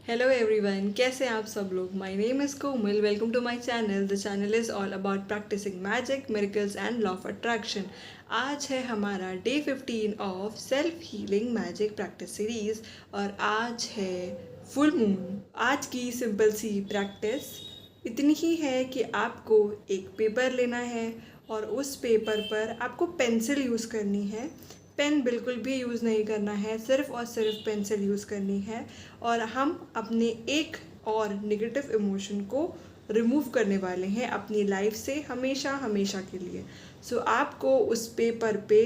Hello everyone, कैसे हैं आप सब लोग। My name is Komal. Welcome to my channel. The channel is all about practising magic, miracles and law of attraction. आज है हमारा day 15 of self healing magic practice series और आज है फुल मून। आज की सिंपल सी प्रैक्टिस इतनी ही है कि आपको एक पेपर लेना है और उस पेपर पर आपको पेंसिल यूज़ करनी है। पेन बिल्कुल भी यूज़ नहीं करना है, सिर्फ़ और सिर्फ पेंसिल यूज़ करनी है और हम अपने एक और नेगेटिव इमोशन को रिमूव करने वाले हैं अपनी लाइफ से हमेशा हमेशा के लिए। सो आपको उस पेपर पे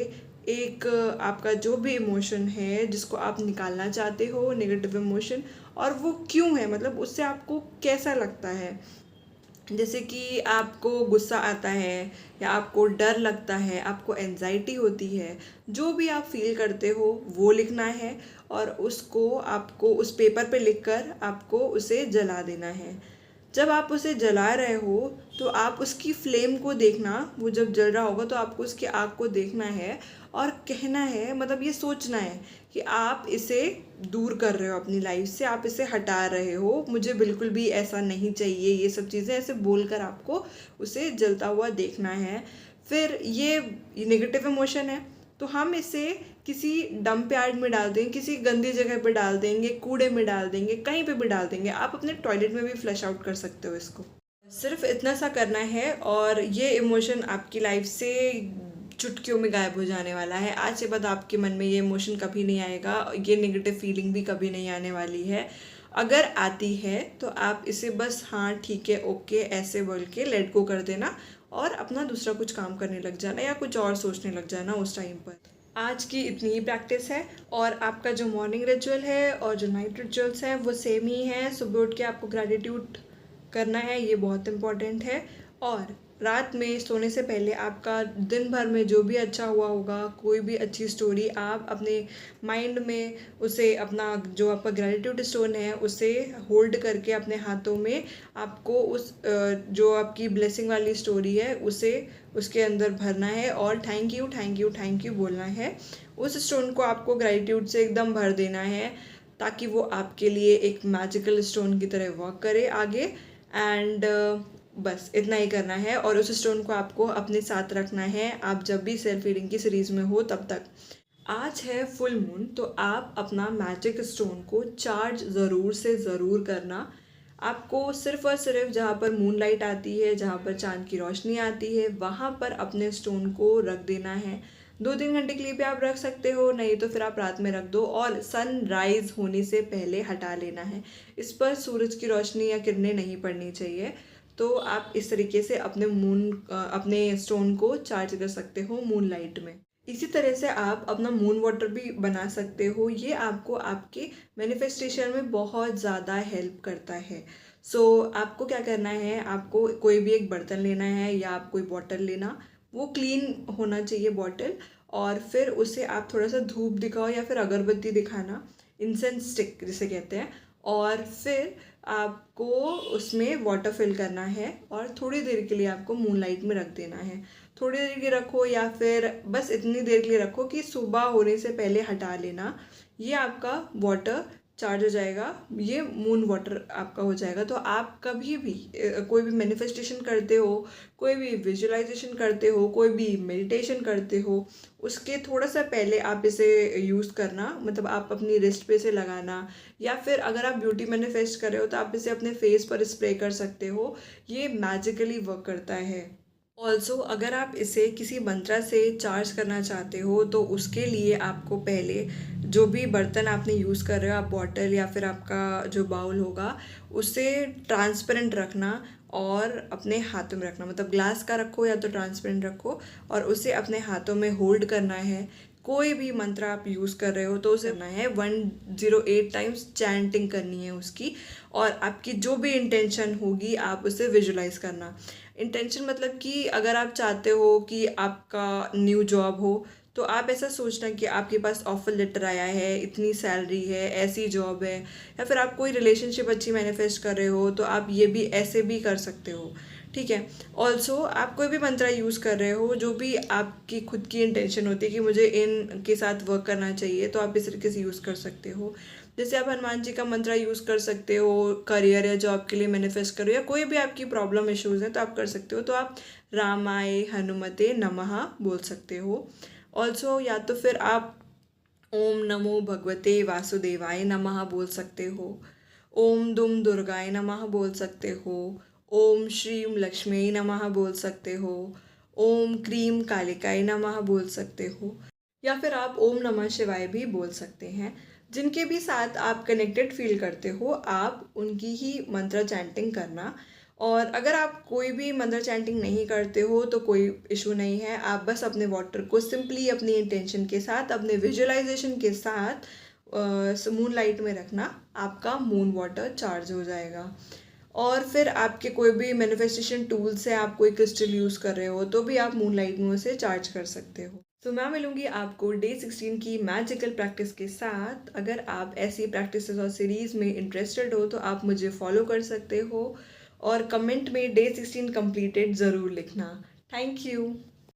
एक आपका जो भी इमोशन है जिसको आप निकालना चाहते हो, नेगेटिव इमोशन, और वो क्यों है, मतलब उससे आपको कैसा लगता है। जैसे कि आपको गुस्सा आता है या आपको डर लगता है, आपको एंजाइटी होती है, जो भी आप फील करते हो वो लिखना है और उसको आपको उस पेपर पे लिखकर आपको उसे जला देना है। जब आप उसे जला रहे हो तो आप उसकी फ्लेम को देखना, वो जब जल रहा होगा तो आपको उसकी आग को देखना है और कहना है, मतलब ये सोचना है कि आप इसे दूर कर रहे हो अपनी लाइफ से, आप इसे हटा रहे हो, मुझे बिल्कुल भी ऐसा नहीं चाहिए। ये सब चीज़ें ऐसे बोलकर आपको उसे जलता हुआ देखना है। फिर ये नेगेटिव इमोशन है तो हम इसे किसी डंप यार्ड में डाल देंगे, किसी गंदी जगह पे डाल देंगे, कूड़े में डाल देंगे, कहीं पे भी डाल देंगे। आप अपने टॉयलेट में भी फ्लश आउट कर सकते हो इसको। सिर्फ इतना सा करना है और ये इमोशन आपकी लाइफ से चुटकियों में गायब हो जाने वाला है। आज के बाद आपके मन में ये इमोशन कभी नहीं आएगा, ये नेगेटिव फीलिंग भी कभी नहीं आने वाली है। अगर आती है तो आप इसे बस हाँ ठीक है, ओके ऐसे बोल के लेट गो कर देना और अपना दूसरा कुछ काम करने लग जाना या कुछ और सोचने लग जाना उस टाइम पर। आज की इतनी ही प्रैक्टिस है और आपका जो मॉर्निंग रिचुअल है और जो नाइट रिचुअल्स हैं वो सेम ही है। सुबह उठ के आपको ग्रैटिट्यूड करना है, ये बहुत इम्पॉर्टेंट है। और रात में सोने से पहले आपका दिन भर में जो भी अच्छा हुआ होगा, कोई भी अच्छी स्टोरी, आप अपने माइंड में उसे, अपना जो आपका ग्रैटिट्यूड स्टोन है उसे होल्ड करके अपने हाथों में आपको उस जो आपकी ब्लेसिंग वाली स्टोरी है उसे उसके अंदर भरना है और thank you thank you thank you बोलना है। उस स्टोन को आपको ग्रैटिट्यूड से एकदम भर देना है ताकि वो आपके लिए एक मैजिकल स्टोन की तरह वर्क करे आगे। एंड बस इतना ही करना है और उस स्टोन को आपको अपने साथ रखना है आप जब भी सेल्फ हीलिंग की सीरीज़ में हो तब तक। आज है फुल मून तो आप अपना मैजिक स्टोन को चार्ज ज़रूर से ज़रूर करना। आपको सिर्फ और सिर्फ जहाँ पर मून लाइट आती है, जहाँ पर चांद की रोशनी आती है, वहाँ पर अपने स्टोन को रख देना है। 2-3 घंटे के लिए भी आप रख सकते हो, नहीं तो फिर आप रात में रख दो और सनराइज होने से पहले हटा लेना है। इस पर सूरज की रोशनी या किरणें नहीं पड़नी चाहिए। तो आप इस तरीके से अपने स्टोन को चार्ज कर सकते हो मून लाइट में। इसी तरह से आप अपना मून वाटर भी बना सकते हो, ये आपको आपके मैनिफेस्टेशन में बहुत ज़्यादा हेल्प करता है। आपको क्या करना है, आपको कोई भी एक बर्तन लेना है या आप कोई बॉटल लेना, वो क्लीन होना चाहिए बॉटल, और फिर उसे आप थोड़ा सा धूप दिखाओ या फिर अगरबत्ती दिखाना, इंसेंस स्टिक जिसे कहते हैं, और फिर आपको उसमें वाटर फिल करना है और थोड़ी देर के लिए आपको मूनलाइट में रख देना है। थोड़ी देर के लिए रखो या फिर बस इतनी देर के लिए रखो कि सुबह होने से पहले हटा लेना। ये आपका वाटर चार्ज हो जाएगा, ये मून वाटर आपका हो जाएगा। तो आप कभी भी कोई भी मैनिफेस्टेशन करते हो, कोई भी विजुअलाइजेशन करते हो, कोई भी मेडिटेशन करते हो, उसके थोड़ा सा पहले आप इसे यूज़ करना, मतलब आप अपनी रिस्ट पे से लगाना, या फिर अगर आप ब्यूटी मैनिफेस्ट कर रहे हो तो आप इसे अपने फेस पर स्प्रे कर सकते हो। ये मैजिकली वर्क करता है। ऑल्सो अगर आप इसे किसी मंत्रा से चार्ज करना चाहते हो तो उसके लिए आपको पहले जो भी बर्तन आपने यूज़ कर रहे हो, आप बॉटल या फिर आपका जो बाउल होगा, उसे ट्रांसपेरेंट रखना और अपने हाथों में रखना, मतलब ग्लास का रखो या तो ट्रांसपेरेंट रखो, और उसे अपने हाथों में होल्ड करना है। कोई भी मंत्र आप यूज़ कर रहे हो तो उसे करना है 108 टाइम्स चैंटिंग करनी है उसकी, और आपकी जो भी इंटेंशन होगी आप उसे विजुलाइज करना। इंटेंशन मतलब कि अगर आप चाहते हो कि आपका न्यू जॉब हो तो आप ऐसा सोचना कि आपके पास ऑफर लेटर आया है, इतनी सैलरी है, ऐसी जॉब है, या फिर आप कोई रिलेशनशिप अच्छी मैनिफेस्ट कर रहे हो तो आप ये भी ऐसे भी कर सकते हो। ठीक है। ऑल्सो आप कोई भी मंत्रा यूज़ कर रहे हो, जो भी आपकी खुद की इंटेंशन होती है कि मुझे इन के साथ वर्क करना चाहिए, तो आप इस तरीके से यूज़ कर सकते हो। जैसे आप हनुमान जी का मंत्र यूज़ कर सकते हो, करियर या जॉब के लिए मैनिफेस्ट करो, या कोई भी आपकी प्रॉब्लम इश्यूज़ हैं तो आप कर सकते हो। तो आप रामाय हनुमते नमः बोल सकते हो। ऑल्सो या तो फिर आप ओम नमो भगवते वासुदेवाय नमः बोल सकते हो। ओम दुम दुर्गाय नमः बोल सकते हो। ओम श्रीम लक्ष्मी नमः बोल सकते हो। ओम क्रीम कालिकाय नमः बोल सकते हो। या फिर आप ओम नमः शिवाय भी बोल सकते हैं। जिनके भी साथ आप कनेक्टेड फील करते हो, आप उनकी ही मंत्र चैंटिंग करना। और अगर आप कोई भी मंत्र चैंटिंग नहीं करते हो तो कोई इशू नहीं है, आप बस अपने वाटर को सिंपली अपनी इंटेंशन के साथ, अपने विजुअलाइजेशन के साथ मून लाइट में रखना, आपका मून वाटर चार्ज हो जाएगा। और फिर आपके कोई भी मैनिफेस्टेशन टूल से आप कोई क्रिस्टल यूज़ कर रहे हो तो भी आप मून लाइट में उसे चार्ज कर सकते हो। तो मैं मिलूंगी आपको डे 16 की मैजिकल प्रैक्टिस के साथ। अगर आप ऐसी प्रैक्टिसेस और सीरीज़ में इंटरेस्टेड हो तो आप मुझे फॉलो कर सकते हो, और कमेंट में डे 16 कंप्लीटेड ज़रूर लिखना। Thank you.